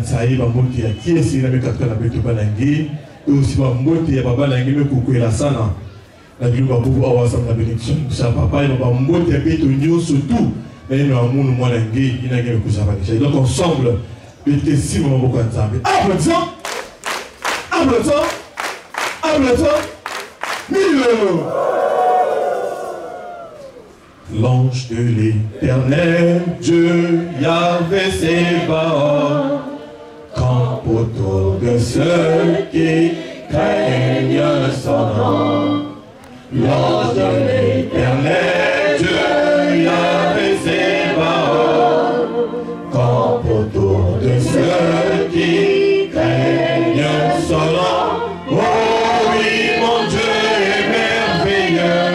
Nsaï, Bambote ya Kiesi, na Mekatra na Beto Banangi, et aussi Bambote ya Baba Nangi, Mekoukou et la Sana. La Bible va pouvoir avoir la bénédiction de sa papa, il va Bambote ya Beto Nyo, surtout, et nous avons mon Nangi, il n'a qu'à le coucher. Donc ensemble, Bete si mon Boko Nzambe. Applaudissons! Applaudissons! Applaudissons! Mille! L'ange de l'Éternel, Dieu, Yahvé Sébaoth, campe autour de ceux qui craignent son nom. L'ange de l'Éternel, Dieu, Yahvé Sébaoth, campe autour de ceux qui craignent son nom. Oh oui, mon Dieu est merveilleux.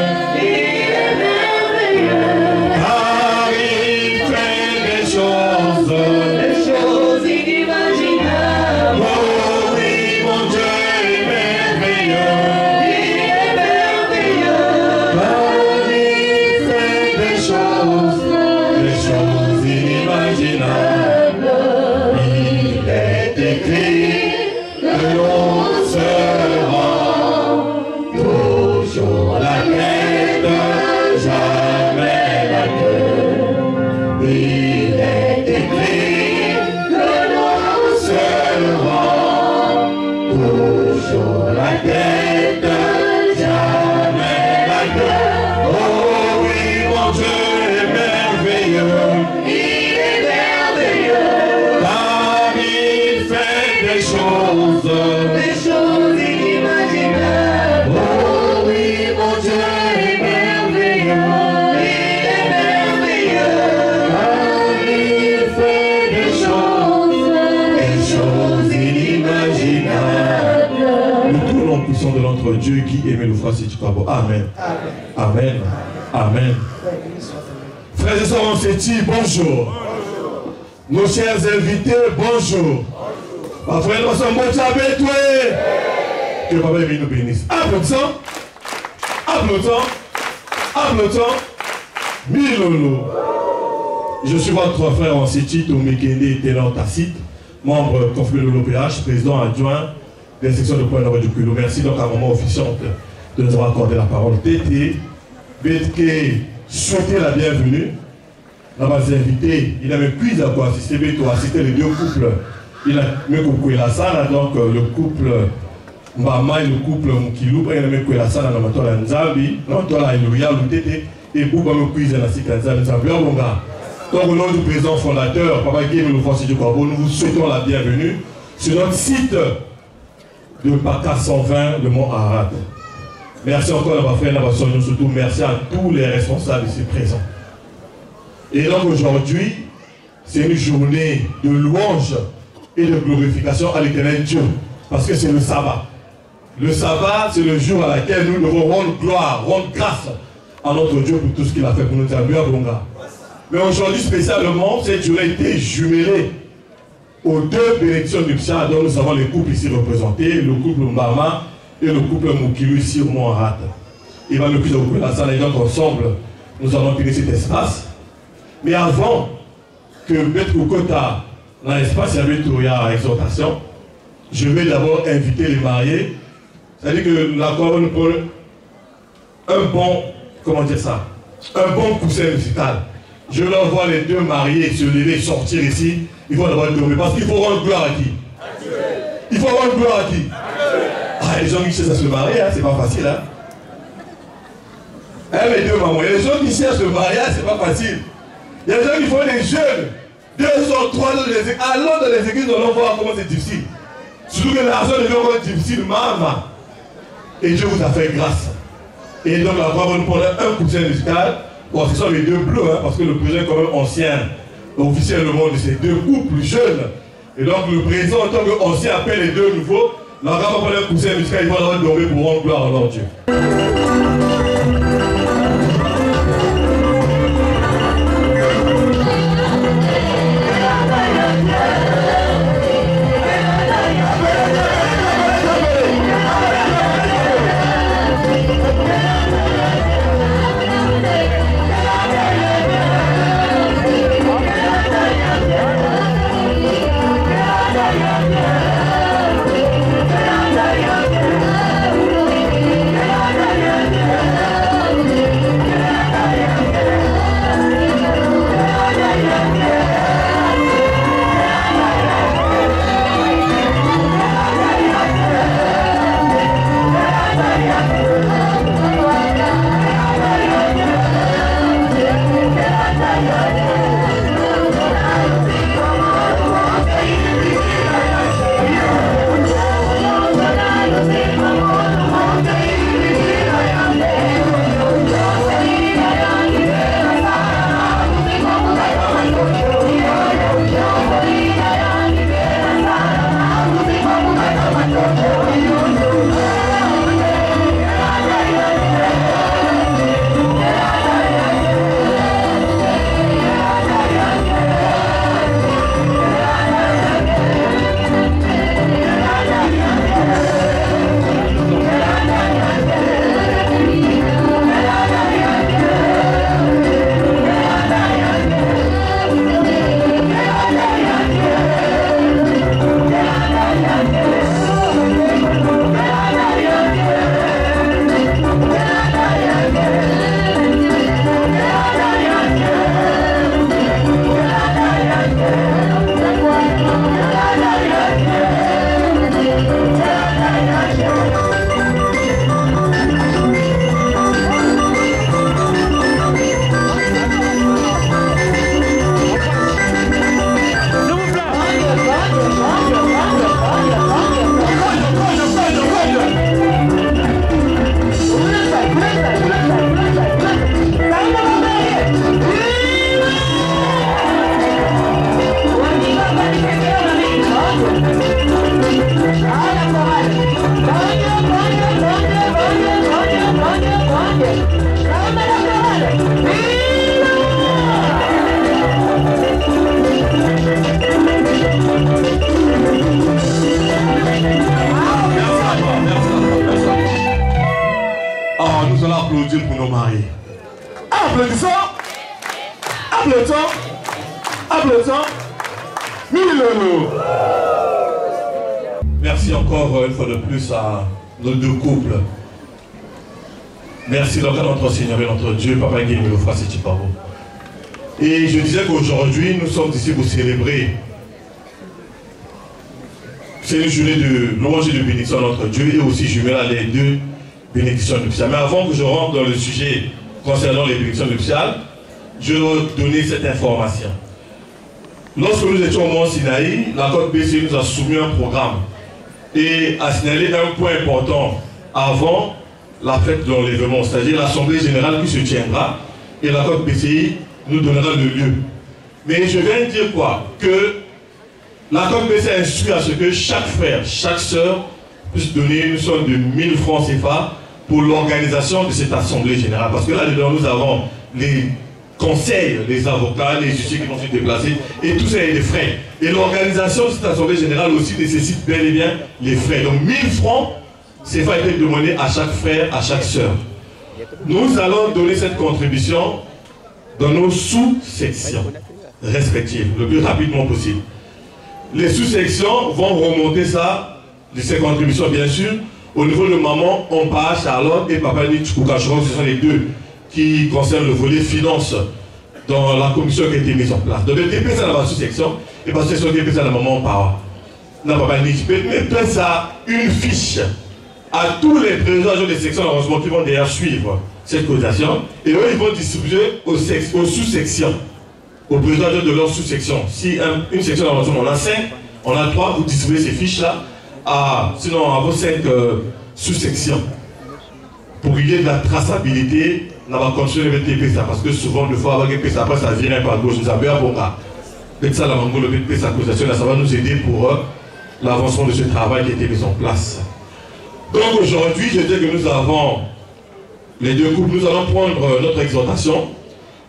De notre Dieu qui aimait le frère Sétikabo. Amen. Amen. Amen. Frères et sœurs, on s'est dit bonjour. Nos chers invités, bonjour. Ma frère, nous sommes bons avec toi. Que Papa nous bénisse. Applaudissons. Applaudissons. Applaudissons. Milolo. Je suis votre frère en Séti, Tomekende Ténor Tacite, membre conflit de l'OPH, président adjoint des sections de point du Culo. Merci donc à maman officiante de nous avoir accordé la parole. Tété, Bétke, souhaiter la bienvenue. Nous avons invité, il a même pu assister les deux couples. Il a même coucoué la salle, donc le couple Mama et le couple Mukilou, il a même coucoué la salle dans la matin Nzabi, non, toi Alléluia, le Tété, et Bouba me cuise dans la Sikanza, Nzabi, donc au nom du président fondateur, Papa Guy Melofranci du Corbeau, nous vous souhaitons la bienvenue sur notre site de PACA 120 de Mont-Arad. Merci encore à ma frère, surtout merci à tous les responsables ici présents. Et donc aujourd'hui, c'est une journée de louange et de glorification à l'Éternel Dieu, parce que c'est le sabbat. Le sabbat, c'est le jour à laquelle nous devons rendre gloire, rendre grâce à notre Dieu pour tout ce qu'il a fait pour nous. Mais aujourd'hui, spécialement, cette journée a été jumelée aux deux bénédictions du Psa, dont nous avons les couples ici représentés, le couple Mbama et le couple Moukilou ici au Mont-Arad. Il va le plus de la salle et donc ensemble, nous allons finir cet espace. Mais avant que Betkoukota, dans l'espace, il y avait tout à exhortation, je vais d'abord inviter les mariés. C'est-à-dire que la couronne pour un bon, comment dire ça, un bon coussin musical. Je leur vois les deux mariés se lever, sortir ici. Il faut d'abord dormir. Parce qu'il faut rendre gloire à qui? Il faut rendre gloire à qui? Ah, les gens qui cherchent à se marier, hein, c'est pas facile. Hein? Hein, mes deux mamans, il y a des gens qui cherchent le mariage, c'est pas facile. Il y a des gens qui font des jeunes. 2 ans, 3 ans, allons dans les églises, on va voir comment c'est difficile. Surtout que l'argent devient encore difficile, maman. Et Dieu vous a fait grâce. Et donc, la voix va nous prendre un coussin musical. Bon, ce sont les deux bleus, hein, parce que le président est quand même ancien, officiellement de ces deux couples jeunes. Et donc le président, en tant qu'ancien, appelle les deux nouveaux. La va prendre un coussin musical, ils vont leur dormir pour rendre gloire à leur Dieu. allons applaudir pour nos maris. Applaudissons. Applaudissons. Applaudissons. Merci encore une fois de plus à nos deux couples. Merci donc à notre Seigneur et notre Dieu, Papa Guémilou Frassi Tchiparo. Et je disais qu'aujourd'hui, nous sommes ici pour célébrer. C'est une journée de louange et de bénédiction à notre Dieu et aussi je mets là les deux bénédictions nuptiales. Mais avant que je rentre dans le sujet concernant les bénédictions nuptiales, je vais donner cette information. Lorsque nous étions au Mont Sinaï, la Côte BC nous a soumis un programme et a signalé un point important avant la fête de l'enlèvement, c'est-à-dire l'Assemblée Générale qui se tiendra et la Côte BCI nous donnera le lieu. Mais je viens de dire quoi? Que la Côte BCI instruit à ce que chaque frère, chaque sœur puisse donner une somme de 1000 francs CFA pour l'organisation de cette Assemblée Générale. Parce que là-dedans, nous avons les conseils, les avocats, les juges qui vont se déplacer, et tout ça est des frais. Et l'organisation de cette Assemblée Générale aussi nécessite bel et bien les frais. Donc 1000 francs CFA a été demandé à chaque frère, à chaque sœur. Nous allons donner cette contribution dans nos sous-sections respectives, le plus rapidement possible. Les sous-sections vont remonter ça, ces contributions bien sûr, au niveau de maman, Ompa, Charlotte et Papa Nitchouka. Je crois que ce sont les deux qui concernent le volet finance dans la commission qui a été mise en place. Donc le DP c'est la sous-section et parce que c'est le DP c'est la maman Ompa. Non, Papa Nitchouka, mais ça une fiche à tous les présidents des sections d'arrangement qui vont d'ailleurs suivre cette cotisation et eux ils vont distribuer aux sous-sections, aux présidents de leur sous-section. Si une section d'arrangement on a 5, on a 3, vous distribuez ces fiches là sinon à vos 5 sous-sections pour qu'il y ait de la traçabilité. On va continuer avec les PSA parce que souvent de fois avec les PSA après ça vient par gauche, nous avons un bon cas. Peut-être ça la mango le PSA cotisation ça va nous aider pour l'avancement de ce travail qui a été mis en place. Donc aujourd'hui, je dis que nous avons les deux couples, nous allons prendre notre exhortation.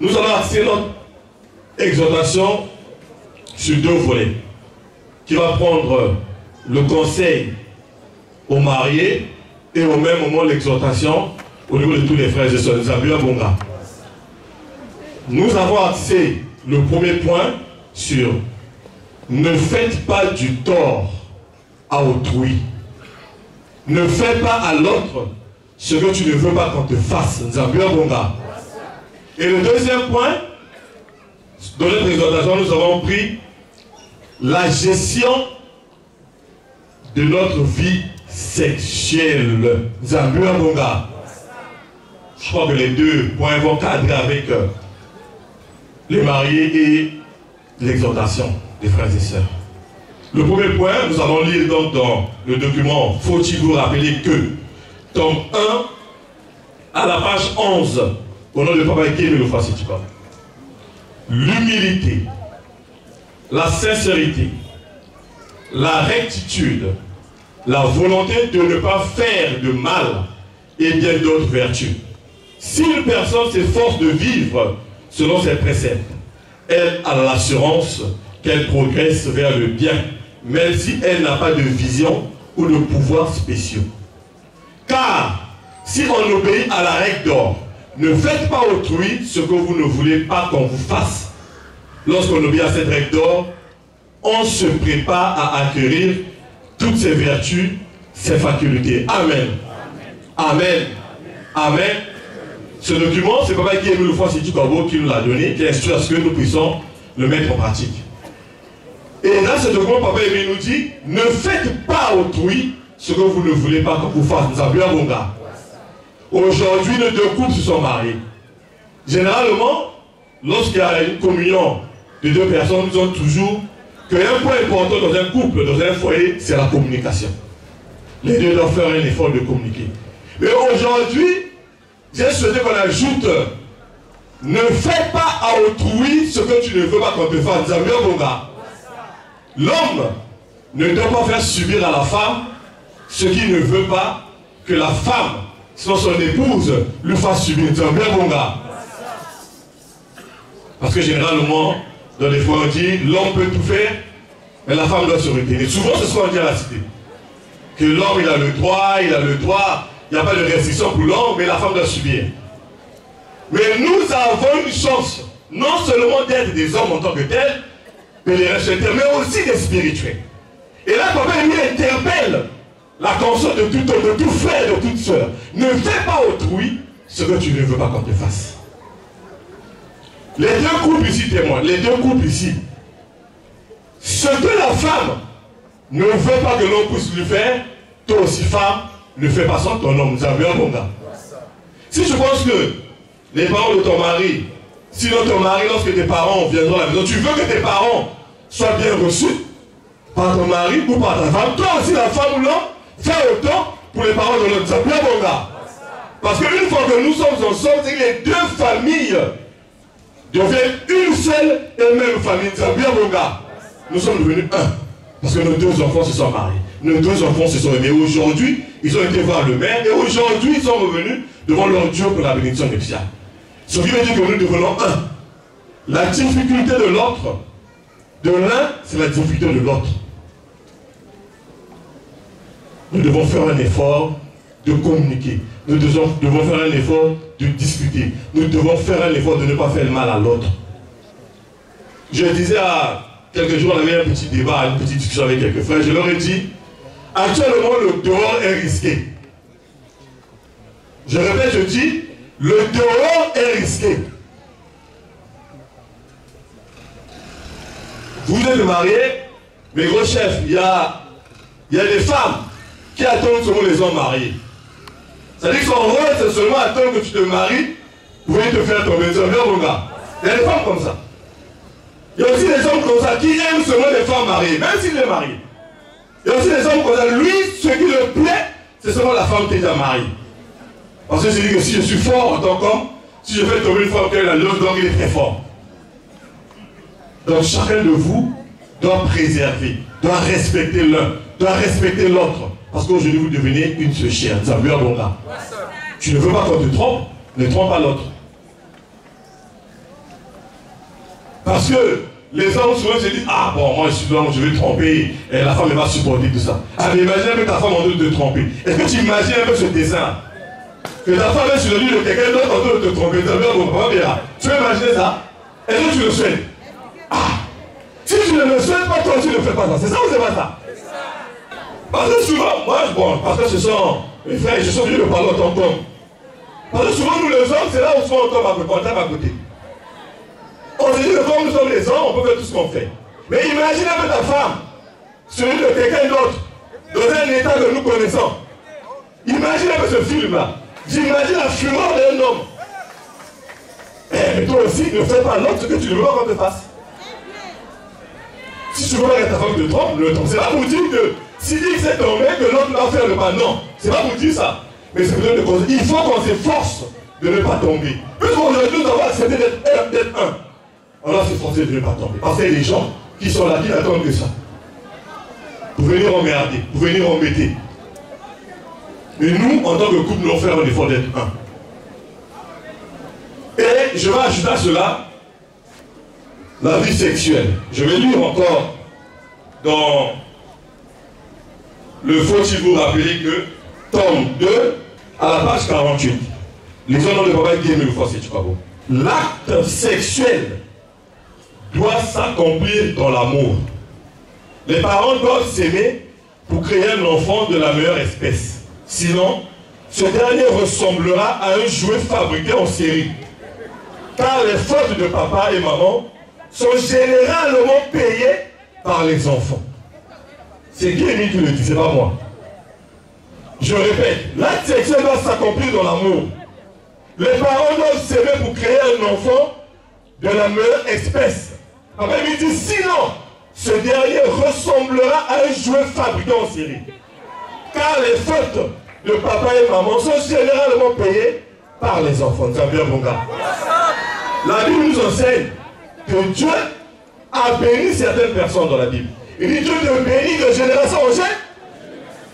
Nous allons axer notre exhortation sur deux volets. Qui va prendre le conseil aux mariés et au même moment l'exhortation au niveau de tous les frères et sœurs. Nous avons axé le premier point sur ne faites pas du tort à autrui. Ne fais pas à l'autre ce que tu ne veux pas qu'on te fasse. Et le deuxième point, dans notre exhortation, nous avons pris la gestion de notre vie sexuelle. Je crois que les deux points vont cadrer avec les mariés et l'exhortation des frères et sœurs. Le premier point, nous allons lire donc dans le document, faut-il vous rappeler que, tome 1, à la page 11, au nom de Papa Guémilou Frassi Tchiparo, l'humilité, la sincérité, la rectitude, la volonté de ne pas faire de mal et bien d'autres vertus. Si une personne s'efforce de vivre selon ses préceptes, elle a l'assurance qu'elle progresse vers le bien, même si elle n'a pas de vision ou de pouvoirs spéciaux. Car, si on obéit à la règle d'or, ne faites pas autrui ce que vous ne voulez pas qu'on vous fasse. Lorsqu'on obéit à cette règle d'or, on se prépare à acquérir toutes ces vertus, ces facultés. Amen. Amen. Amen. Ce document, c'est Papa Guémilou Frassi Tchiparo qui nous l'a donné, qui instruit à ce que nous puissions le mettre en pratique. Et là, ce document, Papa Aimé nous dit, ne faites pas autrui ce que vous ne voulez pas qu'on vous fasse. Nous avons un bon gars. Aujourd'hui, nos deux couples se sont mariés. Généralement, lorsqu'il y a une communion de deux personnes, nous avons toujours qu'un point important dans un couple, dans un foyer, c'est la communication. Les deux doivent faire un effort de communiquer. Mais aujourd'hui, j'ai souhaité qu'on ajoute, ne fais pas à autrui ce que tu ne veux pas qu'on te fasse. Nous avons un bon gars. L'homme ne doit pas faire subir à la femme ce qu'il ne veut pas que la femme, sinon son épouse, lui fasse subir. C'est un bien bon gars. Parce que généralement, dans les fois on dit, l'homme peut tout faire, mais la femme doit se retenir. Souvent, c'est ce qu'on dit à la cité. Que l'homme, il a le droit il n'y a pas de restriction pour l'homme, mais la femme doit subir. Mais nous avons une chance, non seulement d'être des hommes en tant que tels, mais mais aussi des spirituels. Et là, papa lui interpelle la conscience de tout homme, de tout frère, de toute soeur. Ne fais pas autrui ce que tu ne veux pas qu'on te fasse. Les deux couples ici témoignent, les deux couples ici. Ce que la femme ne veut pas que l'homme puisse lui faire, toi aussi femme, ne fais pas ça ton homme. Nous avons un bon gars. Si je pense que les parents de ton mari, sinon ton mari, lorsque tes parents viendront à la maison, tu veux que tes parents soient bien reçus par ton mari ou par ta femme, toi aussi la femme ou l'homme, fais autant pour les parents de l'autre. Nous avons un bon gars. Parce qu'une fois que nous sommes ensemble, c'est que les deux familles deviennent une seule et même famille. Nous avons bien bon gars. Nous sommes devenus un. Parce que nos deux enfants se sont mariés. Nos deux enfants se sont aimés. Aujourd'hui, ils ont été voir le maire. Et aujourd'hui, ils sont revenus devant leur Dieu pour la bénédiction nuptiale. Ce qui veut dire que nous devenons un. La difficulté de l'autre, de l'un, c'est la difficulté de l'autre. Nous devons faire un effort de communiquer. Nous devons faire un effort de discuter. Nous devons faire un effort de ne pas faire le mal à l'autre. Je disais à quelques jours, on avait un petit débat, une petite discussion avec quelques frères. Je leur ai dit, actuellement, le dehors est risqué. Je répète, je dis, le dehors est risqué. Vous êtes mariés, mes gros chefs, il y a des femmes qui attendent seulement les hommes mariés. C'est-à-dire que son rôle, c'est seulement attendre que tu te maries pour te faire tomber. C'est un mon gars. Il y a des femmes comme ça. Il y a aussi des hommes comme ça qui aiment seulement les femmes mariées, même s'il est marié. Il y a aussi des hommes comme ça. Lui, ce qui le plaît, c'est seulement la femme qui est déjà mariée. Parce que je dis que si je suis fort en tant qu'homme, si je fais tomber une femme qu'elle a l'autre, donc il est très fort. Donc chacun de vous doit préserver, doit respecter l'un, doit respecter l'autre. Parce qu'aujourd'hui, vous devenez une seule chair. Ça veut dire bon gars. Tu ne veux pas qu'on te trompe, ne trompe pas l'autre. Parce que les hommes souvent se disent, ah bon, moi je suis l'homme, je vais tromper, et la femme elle va supporter tout ça. Ah mais imagine un peu ta femme en train de te tromper. Est-ce que tu imagines un peu ce dessin? Que ta femme est sur le lit de quelqu'un d'autre en train de te tromper. Ça veut dire bon, tu peux imaginer ça? Est-ce que tu le souhaites? Ah! Si tu ne le souhaites pas, toi tu ne fais pas ça. C'est ça ou c'est pas ça? Parce que souvent, moi, bon, parce que ce sont mes frères, je suis obligé de parler en tant qu'homme. Parce que souvent, nous les hommes, c'est là où souvent on tombe à côté. On se dit que comme nous sommes les hommes, on peut faire tout ce qu'on fait. Mais imagine un peu ta femme, celui de quelqu'un d'autre, dans un état que nous connaissons. Imagine un peu ce film-là. J'imagine la fureur d'un homme. Mais toi aussi, ne fais pas l'autre ce que tu ne veux pas qu'on te fasse. Si tu veux pas que ta femme te trompe, le trompe. C'est pas pour dire que si X est tombé, que l'autre va faire le mal. Non, c'est pas pour dire ça. Mais c'est pour dire que il faut qu'on s'efforce de ne pas tomber. Puisqu'aujourd'hui, nous avons accepté d'être un. On doit s'efforcer de ne pas tomber. Parce qu'il y a des gens qui sont là, qui n'attendent que ça. Pour venir emmerder, pour venir embêter. Mais nous, en tant que couple, nous devons faire un effort d'être un. Et je vais ajouter à cela la vie sexuelle. Je vais lire encore dans le faut-il vous rappeler que tome 2 à la page 48. Les hommes de papa Guy me forcer, tu comprends. L'acte sexuel doit s'accomplir dans l'amour. Les parents doivent s'aimer pour créer un enfant de la meilleure espèce. Sinon, ce dernier ressemblera à un jouet fabriqué en série. Car les fautes de papa et maman sont généralement payées par les enfants. C'est Guémy qui le dit, c'est pas moi. Je répète, l'acte sexuel doit s'accomplir dans l'amour. Les parents doivent s'aimer pour créer un enfant de la meilleure espèce. Après, il dit, sinon, ce dernier ressemblera à un jouet fabriqué en série. Car les fautes de papa et maman sont généralement payées par les enfants. C'est un bien bon gars. La Bible nous enseigne que Dieu a béni certaines personnes dans la Bible. Il dit Dieu te bénit de génération en génération.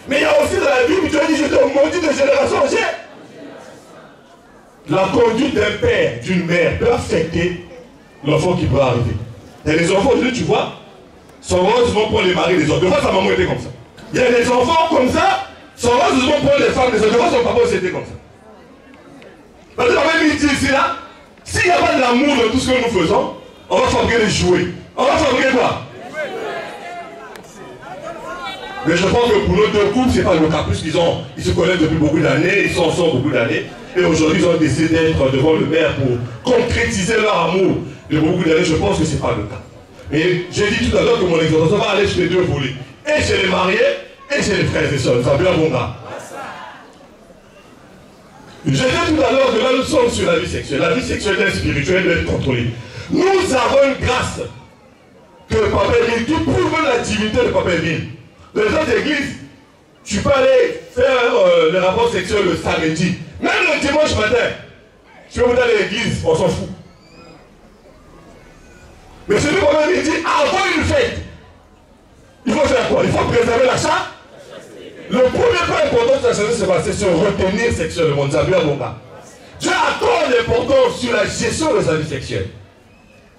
Mais il y a aussi dans la Bible, Dieu dit je te maudis de génération en génération. La conduite d'un père, d'une mère peut affecter l'enfant qui peut arriver. Il y a des enfants, aujourd'hui tu vois, son rôle souvent pour les maris des autres. Des fois sa maman était comme ça. Il y a des enfants comme ça, son On va souvent prendre les femmes, les autres, son papa c'était comme ça. Parce que même il dit ici là, s'il n'y a pas de l'amour dans tout ce que nous faisons, on va fabriquer des jouets. On va fabriquer quoi? Mais je pense que pour nos deux couples, ce n'est pas le cas, puisqu'ils se connaissent depuis beaucoup d'années, ils sont ensemble beaucoup d'années, et aujourd'hui ils ont décidé d'être devant le maire pour concrétiser leur amour de beaucoup d'années. Je pense que ce n'est pas le cas. Mais j'ai dit tout à l'heure que mon exhortation va aller sur les deux volets, et chez les mariés, et chez les frères et sœurs. Vous avez un bon gars. J'ai dit tout à l'heure que là nous sommes sur la vie sexuelle. La vie sexuelle et spirituelle doit être contrôlée. Nous avons une grâce que Papa Émile, qui prouve la divinité de Papa Émile. Dans les autres églises, tu peux aller faire les rapports sexuels le samedi. Même le dimanche matin, tu peux monter à l'église, on s'en fout. Mais celui qui Papa Émile dit, avant une fête, il faut faire quoi? Il faut préserver la chasse. Le premier point important de la chasse, c'est se retenir sexuellement. Dieu accorde l'importance sur la gestion de sa vie sexuelle.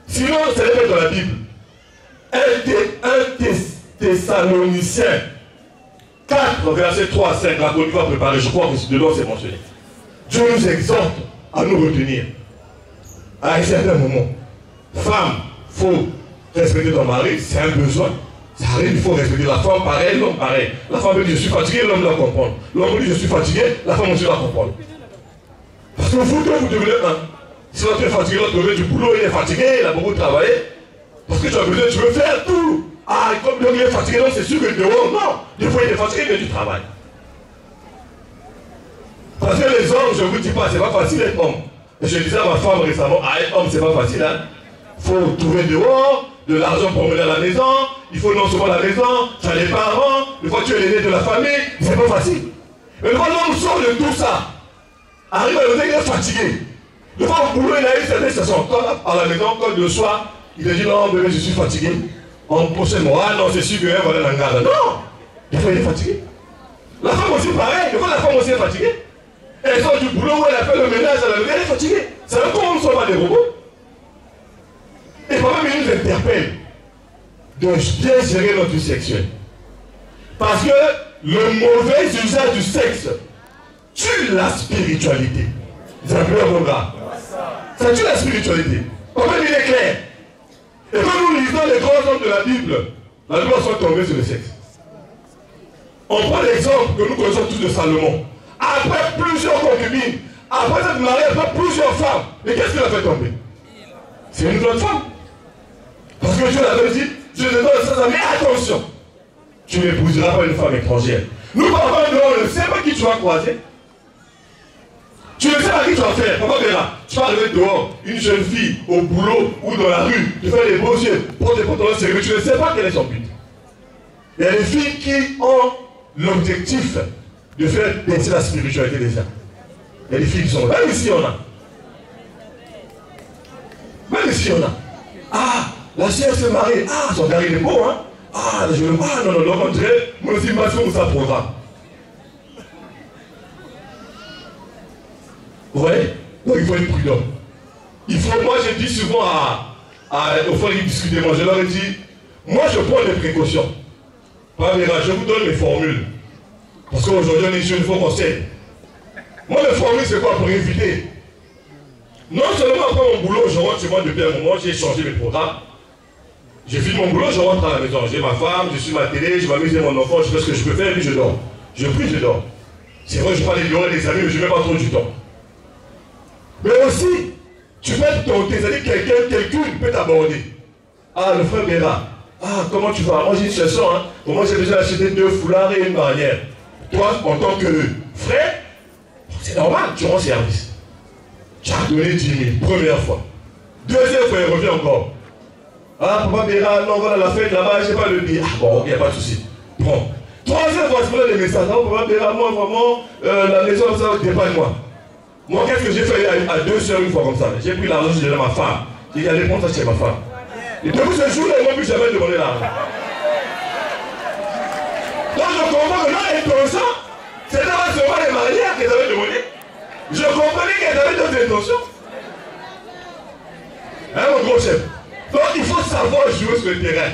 Sinon, c'est le dans la Bible. 1 Thessaloniciens 4, verset 3 à 5, la bonne va préparer, je crois que c'est dedans c'est mentionné. Dieu nous exhorte à nous retenir. À un certain moment, femme, il faut respecter ton mari, c'est un besoin. Ça arrive, il faut respecter la femme pareil, l'homme pareil. La femme dit je suis fatigué, l'homme doit comprendre. L'homme dit je suis fatigué, la femme aussi doit comprendre. Parce que vous deux, vous devenez un. Si l'autre est fatigué, l'autre revient du boulot, il est fatigué, il a beaucoup travaillé. Parce que tu as besoin, tu veux faire tout. Ah, comme l'homme est fatigué, donc c'est sûr que dehors, non. Des fois il est fatigué, mais du travail. Parce que les hommes, je ne vous dis pas, c'est pas facile d'être homme. Et je disais à ma femme récemment, être homme, c'est pas facile, hein. Il faut trouver dehors, de l'argent pour mener à la maison, il faut non seulement la maison, tu as les parents, des fois tu es l'aîné de la famille, c'est pas facile. Mais quand l'homme sort de tout ça, arrive à le dire qu'il est fatigué. Des fois au boulot, il a eu certaines sessions. À la maison, quand le soir, il a dit non, bébé, je suis fatigué. En prochain mois, ah non, c'est sûr que voilà la garde. Non! Des fois, il est fatigué. La femme aussi, pareil. Des fois, la femme aussi est fatiguée. Elle sort du boulot où elle a fait le ménage à la maison, elle est fatiguée. C'est un peu comme on ne soit pas des robots. Et quand même, il nous interpelle de bien gérer notre vie sexuelle. Parce que le mauvais usage du sexe tue la spiritualité. Vous avez un bon gars. Ça tue la spiritualité. Quand même, il est clair. Et quand nous lisons les grands hommes de la Bible sont tombés sur le sexe. On prend l'exemple que nous connaissons tous de Salomon. Après plusieurs concubines, après cette mariée, après plusieurs femmes, et qu'est-ce qu'il a fait tomber? C'est une autre femme. Parce que Dieu l'avait dit, je te donne ça, mais attention, tu n'épouseras pas une femme étrangère. Nous, papa, on ne sait pas qui tu vas croiser. Tu ne sais pas qui tu vas faire. Papa verra. Tu vas arriver dehors, une jeune fille, au boulot ou dans la rue, tu fais les beaux yeux, prends des pantalons serrés, tu ne sais pas quel est son but. Il y a des filles qui ont l'objectif de faire baisser la spiritualité des gens. Il y a des filles qui sont là. Même ici, on a. Même ici, on a. Ah, la chère se marie. Ah, son gars, il est beau, hein. Ah, je le. Ah, non, on dirait, moi aussi, ma fille, ça programme. Vous voyez? Donc il faut être prudent. Il faut, moi je dis souvent aux frères qui discutent, moi je leur ai dit, moi je prends des précautions. Je vous donne mes formules. Parce qu'aujourd'hui on est sur une fois conseil. Moi mes formules c'est quoi pour éviter? Non seulement après mon boulot, je rentre chez moi depuis un moment, j'ai changé mes programmes. J'ai fini mon boulot, je rentre à la maison. J'ai ma femme, je suis ma télé, je m'amuse avec mon enfant, je fais ce que je peux faire et puis je dors. Je prie, je dors. C'est vrai, je parle des bureaux des amis, mais je ne mets pas trop du temps. Mais aussi, tu peux être tenté, c'est-à-dire quelqu'un peut t'aborder. Ah, le frère Béra, ah, comment tu vas? Moi j'ai une situation, hein. Pour moi j'ai déjà acheté 2 foulards et une barrière. Toi, en tant que frère, c'est normal, tu rends service. Tu as donné 10 000, première fois. Deuxième fois, il revient encore. Ah, papa Béra, non, voilà la fête là-bas, je n'ai pas le billet. Ah bon, il n'y a pas de souci. Prends. Troisième fois, c'est pas des messages. Non, papa Béra, moi vraiment, la maison, ça, dépanne-moi. Moi, qu'est-ce que j'ai fait à 2 soeurs une fois comme ça? J'ai pris l'argent, j'ai donné à ma femme. J'ai dit, allez, prends ça chez ma femme. Et depuis ce jour-là, ils ne m'ont plus jamais demandé l'argent. Donc, je comprends que l'intention, c'était pas seulement les mariages qu'elles avaient demandé. Je comprenais qu'elles avaient d'autres intentions. Hein, mon gros chef? Donc, il faut savoir jouer sur le terrain.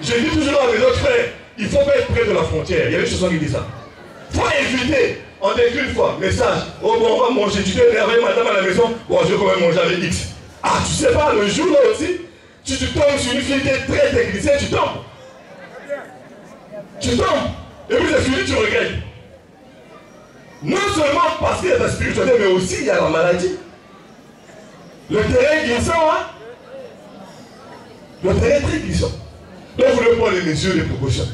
Je dis toujours à mes autres frères, il ne faut pas être près de la frontière. Il y a des choses qui disent ça. Il faut invité. On t'écrit une fois, message. Oh bon, on va manger. Tu t'es énervé, madame à la maison. Bon, je vais quand même manger avec X. Ah, tu sais pas, le jour là aussi, tu tombes sur une fille qui est très technicienne, tu tombes. Tu tombes. Et puis c'est fini, tu regrettes. Non seulement parce qu'il y a ta spiritualité, mais aussi il y a la maladie. Le terrain glissant, hein? Le terrain est très glissant. Donc vous devez prendre les mesures, les précautions.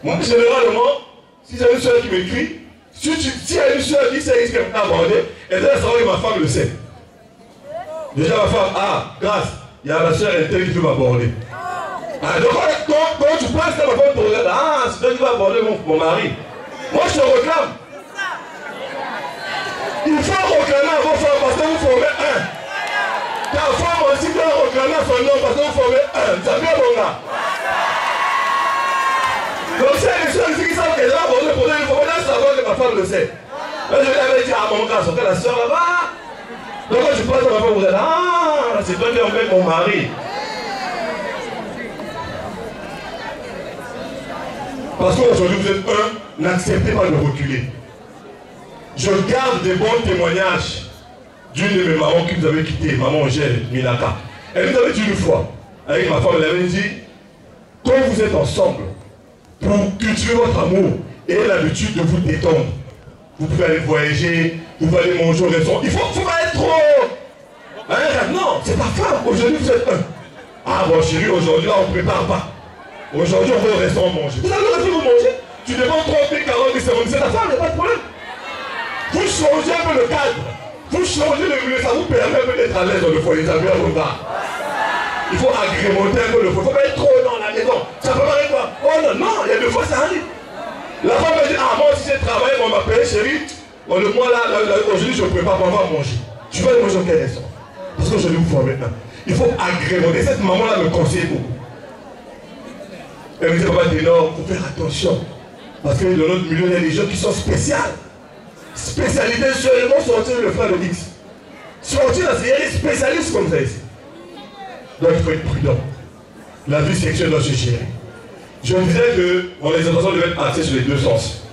Moi, généralement, si j'ai une soeur qui m'écrit, si il y a une soeur qui sait qu'elle m'a abordé, elle doit savoir que ma femme le sait. Déjà ma femme, ah, grâce, il y a la soeur interne qui veut m'aborder. Ah, donc quand tu penses que ma femme te regarde, ah, c'est toi qui vas aborder mon mari. Moi je te réclame. Il faut réclamer à vos femmes parce que vous formez un. Ta femme aussi doit réclamer à son homme parce que vous formez un. Ça vient mon gars. Donc si il y a des choses ici qui savent qu'elle va aborder pour il faut maintenant savoir que ma femme le sait. Là je lui avais dit, ah mon gars, son la soeur là-bas. Donc quand je passe à ma femme, vous dites, ah, c'est toi qui embête mon mari. Parce qu'aujourd'hui vous êtes un, n'acceptez pas de reculer. Je garde des bons témoignages d'une de mes mamans qui nous avait quitté, maman Angèle Minaka. Elle nous avait dit une fois, avec ma femme, elle avait dit, quand vous êtes ensemble, pour cultiver votre amour et l'habitude de vous détendre, vous pouvez aller voyager, vous pouvez aller manger au restaurant. Il faut pas être trop... Hein, non, c'est ta femme, aujourd'hui vous êtes un. Ah bon chérie, aujourd'hui là on ne prépare pas. Aujourd'hui on va au restaurant manger. Vous allez au restaurant manger, tu dépenses 30 000, 40 000, 50 000, c'est ta femme, il n'y a pas de problème. Vous changez un peu le cadre. Vous changez le milieu, ça vous permet un peu d'être à l'aise dans le foyer. Ça vient au bas. Il faut agrémenter un peu le foyer. Il ne faut pas être trop dans la maison. Ça peut paraître quoi? Oh non, non, il y a des fois ça arrive. La femme me dit, ah moi si j'ai travaillé, on m'a payé chérie. Bon, le mois là, aujourd'hui je prépare pour avoir à manger. Tu vas aller manger au quel restaurant? Parce que je vais vous faire maintenant. Il faut agrémenter. Cette maman là me conseille beaucoup. Elle me dit, papa Ténor, il faut faire attention. Parce que dans notre milieu, il y a des gens qui sont spéciales. Spécialité seulement sortir le frère de X. Sortir là, il y a des spécialistes comme ça ici. Donc il faut être prudent. La vie sexuelle doit se gérer. Je disais que les intentions doivent être axées sur les deux sens.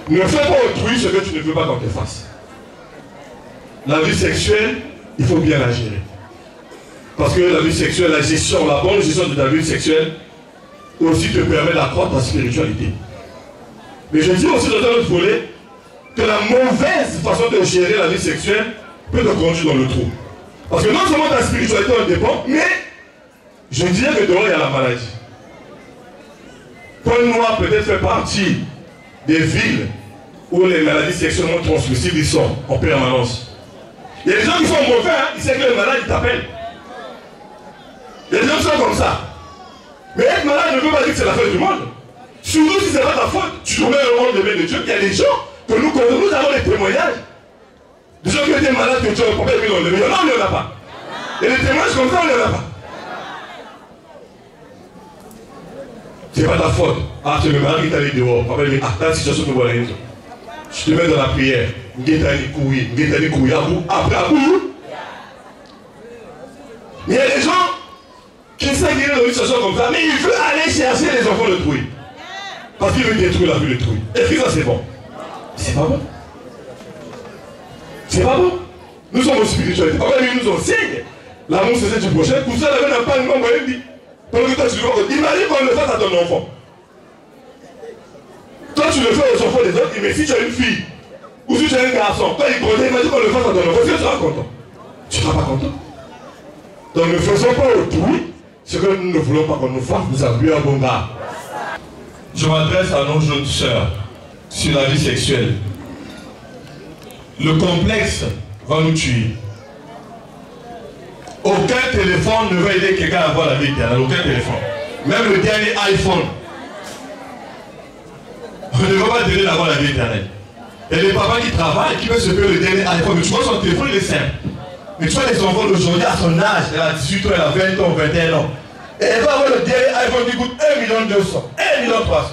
Ne fais pas autrui ce que tu ne veux pas qu'on te fasse. La vie sexuelle, il faut bien la gérer. Parce que la vie sexuelle, la gestion, la bonne gestion de ta vie sexuelle aussi te permet d'accroître ta spiritualité. Mais je dis aussi dans un autre volet que la mauvaise façon de gérer la vie sexuelle peut te conduire dans le trou. Parce que non seulement ta spiritualité en dépend, mais je dirais que dehors il y a la maladie. Pointe-Noire peut-être fait partie des villes où les maladies sexuellement transmissibles ils sont en permanence. Il y a des gens qui sont mauvais, hein, ils savent que les malades ils t'appellent. Il y a des gens qui sont comme ça. Mais être malade ne veut pas dire que c'est la fin du monde. Surtout si ce n'est pas ta faute, tu te mets au monde de Dieu. Il y a des gens que nous connaissons, nous avons des témoignages. Des gens qui étaient malades, que tu as pas mis dans le milieu. Non, il n'y en a pas. Et les témoignages comme ça, il n'y en a pas. C'est pas ta faute. Ah, c'est le mari qui t'a dit dehors. Papa dit, ah, ta situation ne voit rien. Je te mets dans la prière. Après, à bout. Mais il y a des gens qui savent qu'il est dans une situation comme ça, mais il veut aller chercher les enfants de trouille. Parce qu'il veut détruire la vie de trouille. Est-ce que ça c'est bon? C'est pas bon. C'est pas bon. Nous sommes au spiritualité. Papa lui nous enseigne. L'amour c'est du prochain. Pour ça, la n'a pas une membre dit. Pendant que toi tu le vois, imagine qu'on le fasse à ton enfant. Toi tu le fais aux enfants des autres, mais si tu as une fille, ou si tu as un garçon, quand il grandit, imagine qu'on le fasse à ton enfant, est-ce que tu seras content? Tu ne seras pas content. Donc ne faisons pas autrui ce que nous ne voulons pas qu'on nous fasse, nous avons un bon gars. Je m'adresse à nos jeunes sœurs sur la vie sexuelle. Le complexe va nous tuer. Aucun téléphone ne va aider quelqu'un à avoir la vie éternelle. Aucun téléphone. Même le dernier iPhone. On ne va pas donner d'avoir la vie éternelle. Et les papas qui travaillent, qui veulent se payer le dernier iPhone, mais tu vois son téléphone, il est simple. Mais tu vois les enfants d'aujourd'hui à son âge, elle a 18 ans, elle a 20 ans, 21 ans. Et elle va avoir le dernier iPhone qui coûte 1 200 000, 1 300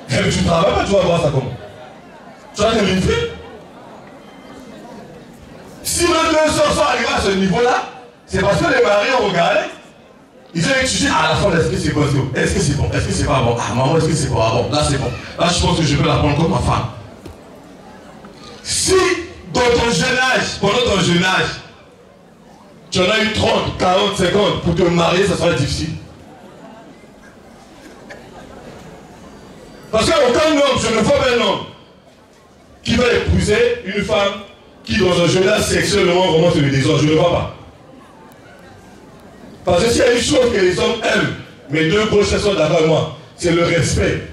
000. Mais tu ne travailles pas, tu vas voir ça comment? Tu vas te livrer. Si nos deux sœurs sont arrivés à ce niveau-là, c'est parce que les maris ont regardé Ils ont étudié à la fin, est-ce que c'est bon, est-ce que c'est bon, est-ce que c'est pas bon, ah maman, est-ce que c'est bon, ah bon, là c'est bon. Là je pense que je peux la prendre comme ma femme. Si dans ton jeune âge, pendant ton jeune âge, tu en as eu 30, 40, 50 pour te marier, ça sera difficile. Parce qu'aucun homme, je ne vois pas un homme qui va épouser une femme qui dans un jeune âge sexuellement remonte le désordre, je ne le vois pas. Parce que s'il y a une chose que les hommes aiment, mes deux grosses sont d'accord avec moi, c'est le respect.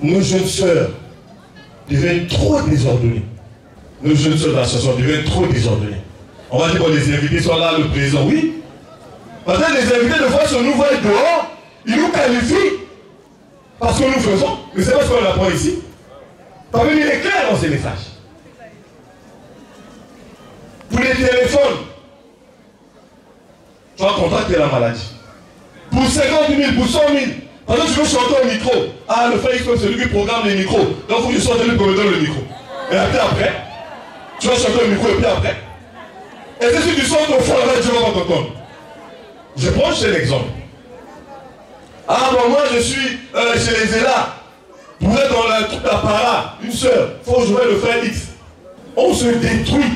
Nos jeunes sœurs deviennent trop désordonnées. Nos jeunes sœurs d'association deviennent trop désordonnées. On va dire que les invités sont là, le président, oui. Parce que les invités, de fois, si on nous voit dehors, ils nous qualifient parce que nous faisons. Mais c'est pas ce qu'on apprend ici. Parce qu'il est clair dans ces messages. Pour les téléphones, tu vas contracter la maladie. Pour 50 000, pour 100 000. Parce que tu veux chanter au micro. Ah, le frère X, c'est lui qui programme les micros. Donc il faut que je sorte lui pour me donner le micro. Et après, tu vas chanter au micro et puis après. Et si tu sortes au fond, là, tu vas pas t'entendre. Je prends chez l'exemple. Ah bon, moi je suis chez les Zéla. Pour être dans la troupe d'apparat, une sœur, il faut jouer le frère X. On se détruit.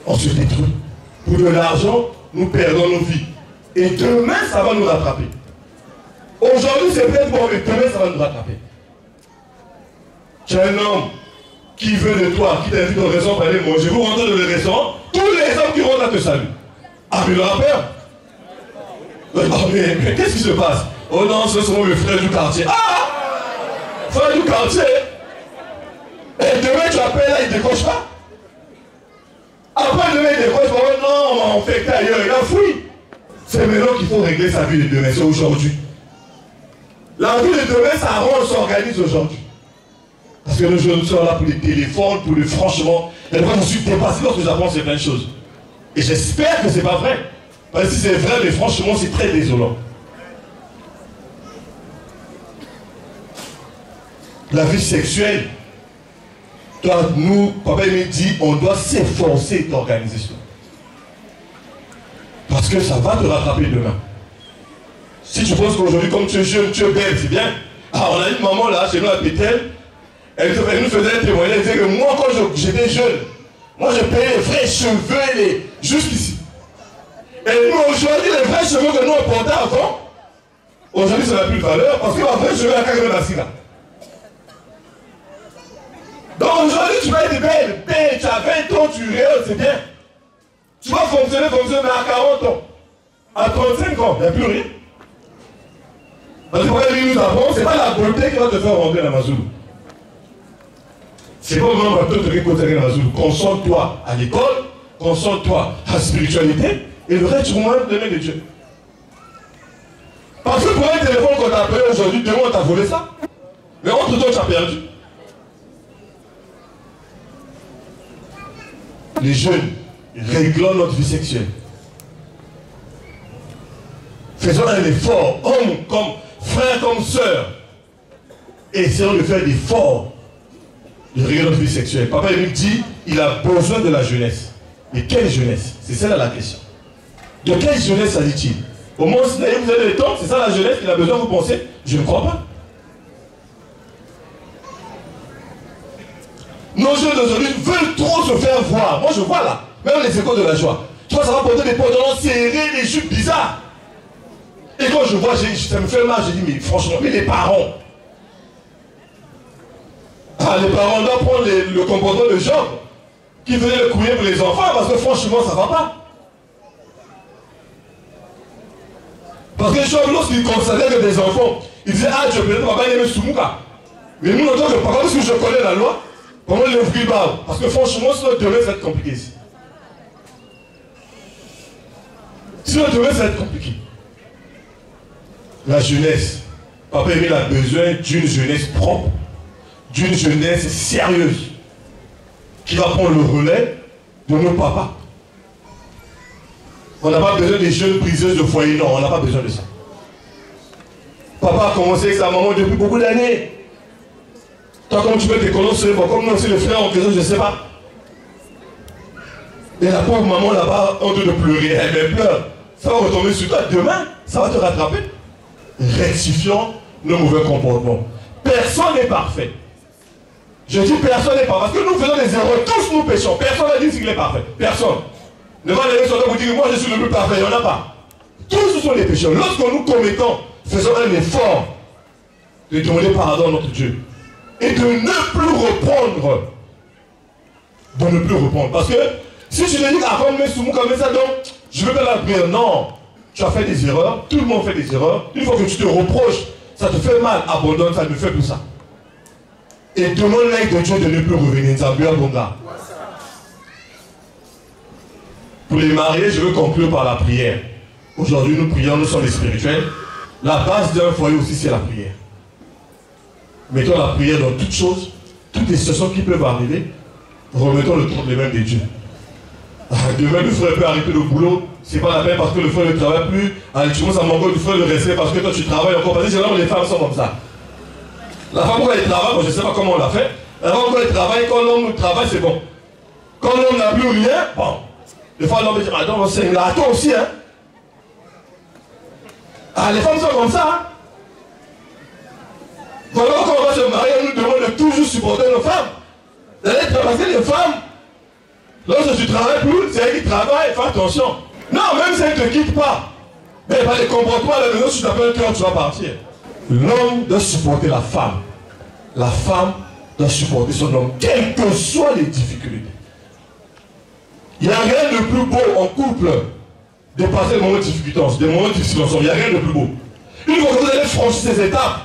On se détruit. Pour de l'argent, nous perdons nos vies. Et demain, ça va nous rattraper. Aujourd'hui, c'est peut-être bon, mais demain, ça va nous rattraper. Tu as un homme qui veut de toi, qui t'invite au restaurant pour aller manger. Vous rentrez dans le restaurant, tous les hommes qui rentrent là te saluent. Ah, mais il aura peur. Oh, mais qu'est-ce qui se passe? Oh non, ce sont mes frères du quartier. Ah! Frères du quartier. Et demain, tu appelles là, il ne décoche pas. Après, demain, il décoche pas. Oh non, on fait ailleurs, il a fouillé. C'est maintenant qu'il faut régler sa vie de demain, c'est aujourd'hui. La vie de demain, ça rend, on s'organise aujourd'hui. Parce que nous sommes là pour les téléphones, pour le franchement. Et moi, je suis dépassé lorsque j'apprends certaines choses. Et j'espère que ce n'est pas vrai. Parce que si c'est vrai, mais franchement, c'est très désolant. La vie sexuelle, toi, nous, papa me dit, on doit s'efforcer d'organiser cela. Parce que ça va te rattraper demain. Si tu penses qu'aujourd'hui, comme tu es jeune, tu es belle, c'est bien. Ah, on a une maman là, chez nous à Bethel, elle nous faisait un témoignage, elle disait que moi, quand j'étais jeune, moi je payais les vrais cheveux, jusqu'ici. Et nous, aujourd'hui, les vrais cheveux que nous on portait avant, aujourd'hui, ça n'a plus de valeur, parce que ma vraie cheveux, elle a quand même assis là. Donc aujourd'hui, tu vas être belle, tu as 20 ans, tu rêves, c'est bien. Tu vas fonctionner, mais à 40 ans, à 35 ans, il n'y a plus rien. Parce que pourquoi lui nous apprend, ce n'est pas la beauté qui va te faire rentrer dans la Mazoulou. C'est pas vraiment la beauté qui va te faire rentrer dans la Mazoulou. Concentre-toi à l'école, concentre-toi à la spiritualité, et le reste, tu vas donner de Dieu. Parce que pour un téléphone qu'on t'a appelé aujourd'hui, demain on t'a volé ça. Mais entre-temps, tu as perdu. Les jeunes, réglons notre vie sexuelle. Faisons un effort, homme comme frère, comme sœur. Essayons de faire l'effort de régler notre vie sexuelle. Papa il me dit, il a besoin de la jeunesse. Mais quelle jeunesse? C'est celle-là la question. De quelle jeunesse s'agit-il? Au moins, vous avez le temps, c'est ça la jeunesse qu'il a besoin, vous pensez? Je ne crois pas. Nos jeunes d'aujourd'hui veulent trop se faire voir. Moi je vois là, même les écoles de la joie. Tu vois, ça va porter des pantalons serrés, des jupes bizarres. Et quand je vois, ça me fait mal, je dis, mais franchement, mais les parents. Ah, les parents doivent prendre le comportement de Job, qui faisait le couiller pour les enfants, parce que franchement, ça ne va pas. Parce que Job, lorsqu'il constatait que des enfants, il disait, ah, Dieu, peut-être papa, il aimait Soumouka. Mais nous, en tant que parents, parce que je connais la loi, comment le fruit barbe? Parce que franchement, sinon demain, ça va être compliqué ici. Sinon demain, ça va être compliqué. La jeunesse. Papa Emile a besoin d'une jeunesse propre, d'une jeunesse sérieuse, qui va prendre le relais de nos papas. On n'a pas besoin des jeunes briseuses de foyer, non, on n'a pas besoin de ça. Papa a commencé avec sa maman depuis beaucoup d'années. Toi, comme tu peux te connaître, comme nous, c'est le frère en question, je ne sais pas. Et la pauvre maman là-bas, en train de pleurer, elle pleure. ça va retomber sur toi. Demain, ça va te rattraper. Rectifions nos mauvais comportements. Personne n'est parfait. Je dis personne n'est parfait. Parce que nous faisons des erreurs. Tous nous péchons. Personne n'a dit qu'il est parfait. Personne. Ne va aller sur toi vous dire moi je suis le plus parfait. Il n'y en a pas. Tous nous sommes des pécheurs. Lorsque nous commettons, faisons un effort de demander pardon à notre Dieu. Et de ne plus reprendre. De ne plus reprendre. Parce que si tu te dis avant de me soumettre comme ça, donc je ne veux pas la prière. Non. Tu as fait des erreurs. Tout le monde fait des erreurs. Une fois que tu te reproches, ça te fait mal. Abandonne, ça ne fait plus ça. Et demande l'aide de Dieu de ne plus revenir. Ça bien bon gars. Pour les mariés, je veux conclure par la prière. Aujourd'hui, nous prions, nous sommes les spirituels. La base d'un foyer aussi, c'est la prière. Mettons la prière dans toutes choses, toutes les situations qui peuvent arriver. Remettons le trône des mains de Dieu. Demain, le frère peut arrêter le boulot. C'est pas la peine parce que le frère ne travaille plus. Tu commences à manquer du frère de rester parce que toi tu travailles encore. Parce que généralement, les femmes sont comme ça. La femme, quand elle travaille, bon, je ne sais pas comment on l'a fait. La femme, quand elle travaille, quand l'homme travaille, c'est bon. Quand l'homme n'a plus rien, bon. Des fois, l'homme dit, attends, c'est là, toi aussi, hein. Ah, les femmes sont comme ça, hein. Voilà, quand on va se marier, on nous demande de toujours supporter nos femmes. D'aller travailler les femmes. Lorsque tu ne travailles plus, c'est elle qui travaille, fais attention. Non, même si elle ne te quitte pas. Mais par les comportements à la maison, si tu t'appelles cœur, tu vas partir. L'homme doit supporter la femme. La femme doit supporter son homme, quelles que soient les difficultés. Il n'y a rien de plus beau en couple de passer des moments de difficulté, des moments difficiles ensemble. Il n'y a rien de plus beau. Une fois que vous allez franchir ces étapes,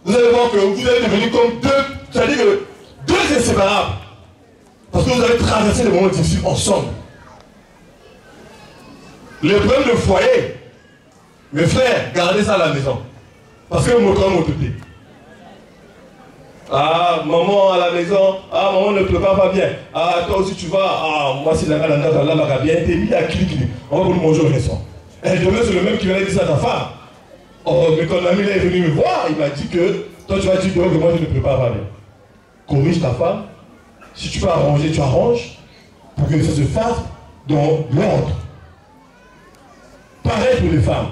vous allez voir que vous allez devenir comme deux, c'est-à-dire que deux inséparables. Parce que vous allez traverser des moments difficiles ensemble. Les problèmes de foyer, mes frères, gardez ça à la maison. Parce que vous me connaissez. Ah, maman à la maison, ah, maman ne prépare pas bien. Ah, toi aussi tu vas, ah, moi c'est la gana, là, bien, t'es mis à clic, on va vous le manger au restaurant. Et demain c'est le même qui va dire ça à ta femme. Oh, mais quand l'ami est venu me voir, il m'a dit que toi tu vas dire que moi je ne prépare pas bien. Corrige ta femme. Si tu peux arranger, tu arranges pour que ça se fasse dans l'ordre. Pareil pour les femmes.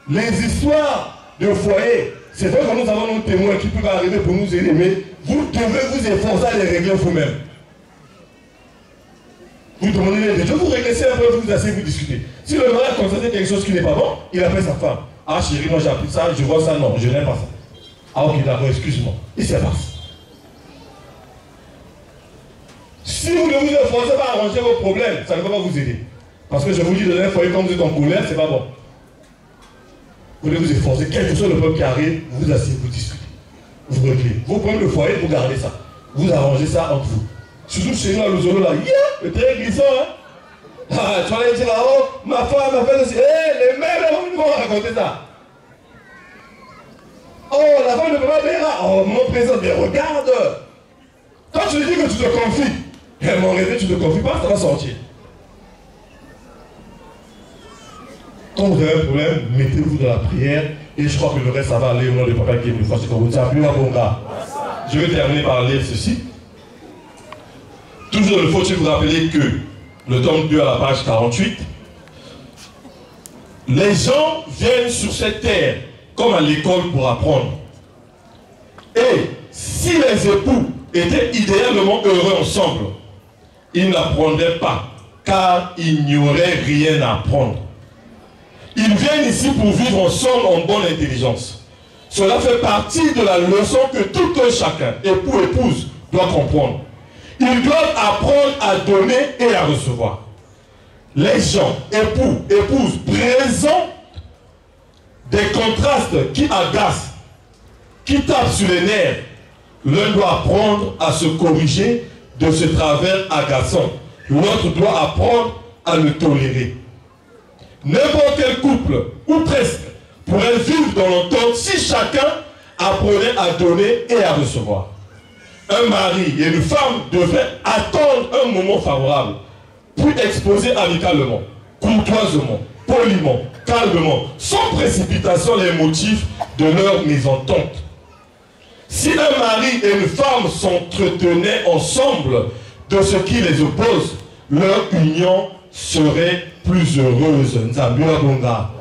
Les histoires de foyer, c'est vrai que nous avons nos témoins qui peuvent arriver pour nous aider, mais vous devez vous efforcer à les régler vous-même. Vous demandez l'aide de Dieu, vous réglez ça, après vous asseyez, vous discutez. Si le mari a constaté quelque chose qui n'est pas bon, il appelle sa femme. Ah chérie, moi j'ai appris ça, je vois ça, non, je n'aime pas ça. Ah ok, d'accord, excuse-moi. Et c'est passe. Si vous ne vous efforcez pas à arranger vos problèmes, ça ne va pas vous aider. Parce que je vous dis, dans un foyer, quand vous êtes en colère, c'est pas bon. Vous devez vous efforcer, quel que soit le problème qui arrive, vous asseyez, vous discutez. Vous réglez. Vos problèmes de foyer, vous gardez ça. Vous arrangez ça entre vous. Surtout chez nous à Luzolo, là, le terrain glissant, hein. Ah, tu vas aller dire, oh, ma femme m'a fait aussi. Hé, les mères, ils vont raconter ça. Oh, la femme ne peut pas bien. Oh, mon président, mais regarde. Quand tu lui dis que tu te confies, et mon rêve, tu ne te confies pas, ça va sortir. Quand vous avez un problème, mettez-vous dans la prière et je crois que le reste, ça va aller au nom de Papa qui est une fois. C'est comme vous dites, plus un bon gars. Je vais terminer par lire ceci. Toujours il faut-il vous rappeler que le tome 2 à la page 48, les gens viennent sur cette terre comme à l'école pour apprendre. Et si les époux étaient idéalement heureux ensemble, ils n'apprendraient pas, car il n'y aurait rien à apprendre. Ils viennent ici pour vivre ensemble en bonne intelligence. Cela fait partie de la leçon que tout un chacun, époux, épouse, doit comprendre. Ils doivent apprendre à donner et à recevoir. Les gens, époux, épouses, présentent des contrastes qui agacent, qui tapent sur les nerfs. L'un doit apprendre à se corriger de ce travers agaçant. L'autre doit apprendre à le tolérer. N'importe quel couple, ou presque, pourrait vivre dans l'entente si chacun apprenait à donner et à recevoir. Un mari et une femme devraient attendre un moment favorable, puis exposer amicalement, courtoisement, poliment, calmement, sans précipitation les motifs de leur mésentente. Si un mari et une femme s'entretenaient ensemble de ce qui les oppose, leur union serait plus heureuse. Nzambi Abonga.